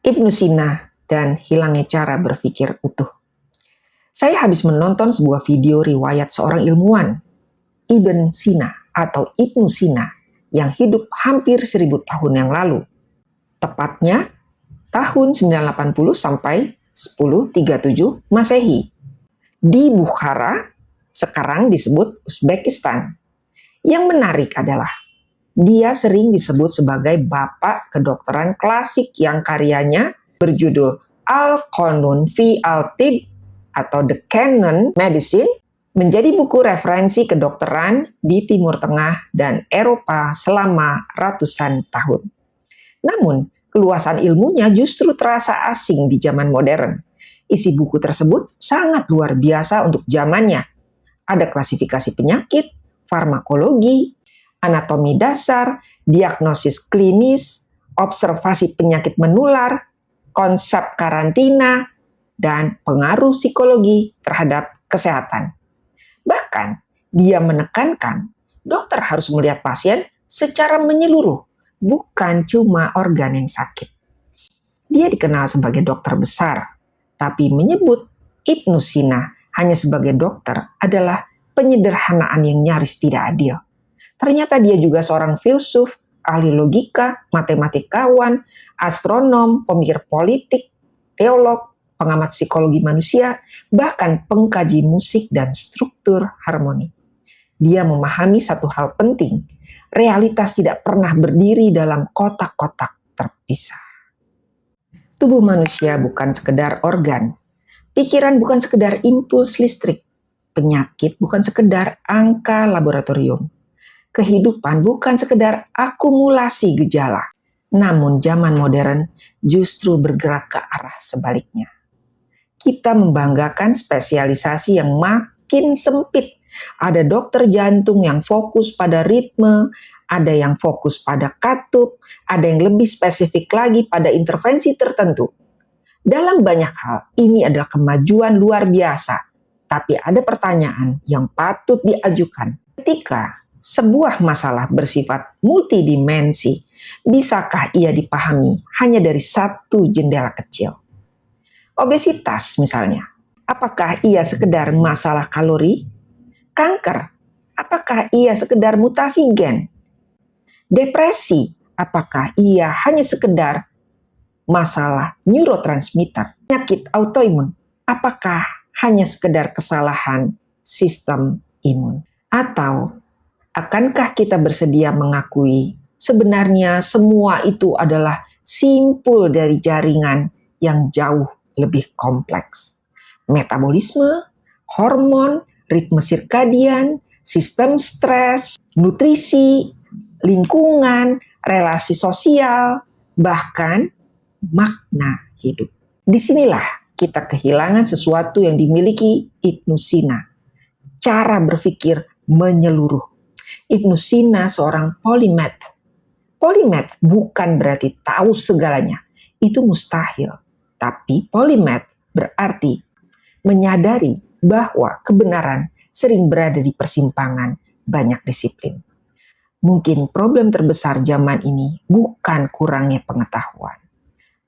Ibnu Sina dan hilangnya cara berpikir utuh. Saya habis menonton sebuah video riwayat seorang ilmuwan, Ibn Sina atau Ibnu Sina, yang hidup hampir 1000 tahun yang lalu. Tepatnya tahun 980 sampai 1037 Masehi. Di Bukhara, sekarang disebut Uzbekistan. Yang menarik adalah dia sering disebut sebagai bapak kedokteran klasik yang karyanya berjudul Al-Qanun fi Al-Tib atau The Canon Medicine menjadi buku referensi kedokteran di Timur Tengah dan Eropa selama ratusan tahun. Namun, keluasan ilmunya justru terasa asing di zaman modern. Isi buku tersebut sangat luar biasa untuk zamannya. Ada klasifikasi penyakit, farmakologi, anatomi dasar, diagnosis klinis, observasi penyakit menular, konsep karantina, dan pengaruh psikologi terhadap kesehatan. Bahkan, dia menekankan dokter harus melihat pasien secara menyeluruh, bukan cuma organ yang sakit. Dia dikenal sebagai dokter besar, tapi menyebut Ibnu Sina hanya sebagai dokter adalah penyederhanaan yang nyaris tidak adil. Ternyata dia juga seorang filsuf, ahli logika, matematikawan, astronom, pemikir politik, teolog, pengamat psikologi manusia, bahkan pengkaji musik dan struktur harmoni. Dia memahami satu hal penting, realitas tidak pernah berdiri dalam kotak-kotak terpisah. Tubuh manusia bukan sekedar organ, pikiran bukan sekedar impuls listrik, penyakit bukan sekedar angka laboratorium, kehidupan bukan sekedar akumulasi gejala. Namun zaman modern justru bergerak ke arah sebaliknya. Kita membanggakan spesialisasi yang makin sempit. Ada dokter jantung yang fokus pada ritme, ada yang fokus pada katup, ada yang lebih spesifik lagi pada intervensi tertentu. Dalam banyak hal, ini adalah kemajuan luar biasa. Tapi ada pertanyaan yang patut diajukan. Ketika sebuah masalah bersifat multidimensi, bisakah ia dipahami hanya dari satu jendela kecil? Obesitas misalnya, apakah ia sekedar masalah kalori? Kanker, apakah ia sekedar mutasi gen? Depresi, apakah ia hanya sekedar masalah neurotransmitter? Penyakit autoimun, apakah hanya sekedar kesalahan sistem imun? Atau akankah kita bersedia mengakui sebenarnya semua itu adalah simpul dari jaringan yang jauh lebih kompleks? Metabolisme, hormon, ritme sirkadian, sistem stres, nutrisi, lingkungan, relasi sosial, bahkan makna hidup. Disinilah kita kehilangan sesuatu yang dimiliki Ibnu Sina, cara berpikir menyeluruh. Ibnu Sina seorang polimath. Polimath bukan berarti tahu segalanya, itu mustahil. Tapi polimath berarti menyadari bahwa kebenaran sering berada di persimpangan banyak disiplin. Mungkin problem terbesar zaman ini bukan kurangnya pengetahuan,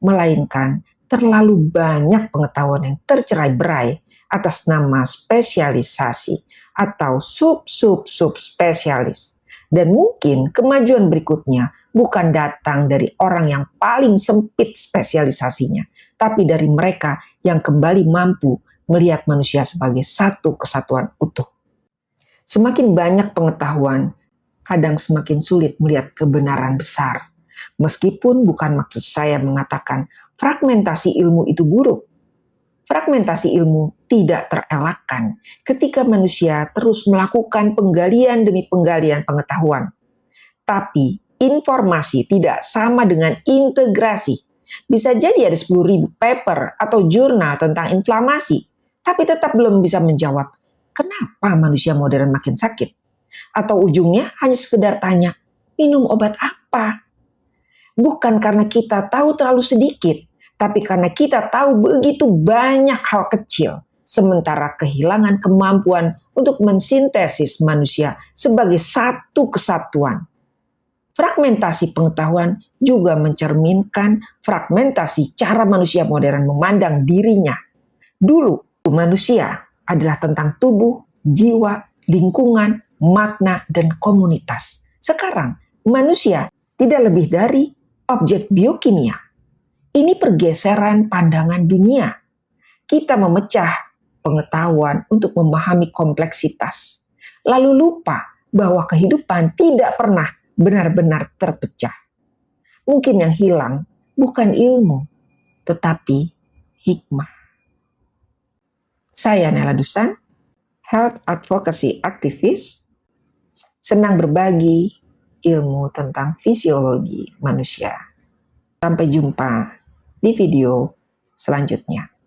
melainkan terlalu banyak pengetahuan yang tercerai-berai atas nama spesialisasi atau sub-spesialis. Dan mungkin kemajuan berikutnya bukan datang dari orang yang paling sempit spesialisasinya, tapi dari mereka yang kembali mampu melihat manusia sebagai satu kesatuan utuh. Semakin banyak pengetahuan, kadang semakin sulit melihat kebenaran besar. Meskipun bukan maksud saya mengatakan fragmentasi ilmu itu buruk. Fragmentasi ilmu tidak terelakkan ketika manusia terus melakukan penggalian demi penggalian pengetahuan. Tapi informasi tidak sama dengan integrasi. Bisa jadi ada 10.000 paper atau jurnal tentang inflamasi, tapi tetap belum bisa menjawab kenapa manusia modern makin sakit. Atau ujungnya hanya sekedar tanya, minum obat apa? Bukan karena kita tahu terlalu sedikit, tapi karena kita tahu begitu banyak hal kecil, sementara kehilangan kemampuan untuk mensintesis manusia sebagai satu kesatuan. Fragmentasi pengetahuan juga mencerminkan fragmentasi cara manusia modern memandang dirinya. Dulu, manusia adalah tentang tubuh, jiwa, lingkungan, makna, dan komunitas. Sekarang, manusia tidak lebih dari objek biokimia. Ini pergeseran pandangan dunia. Kita memecah pengetahuan untuk memahami kompleksitas, lalu lupa bahwa kehidupan tidak pernah benar-benar terpecah. Mungkin yang hilang bukan ilmu, tetapi hikmah. Saya Nela Dusan, Health Advocacy Activist, senang berbagi ilmu tentang fisiologi manusia. Sampai jumpa di video selanjutnya.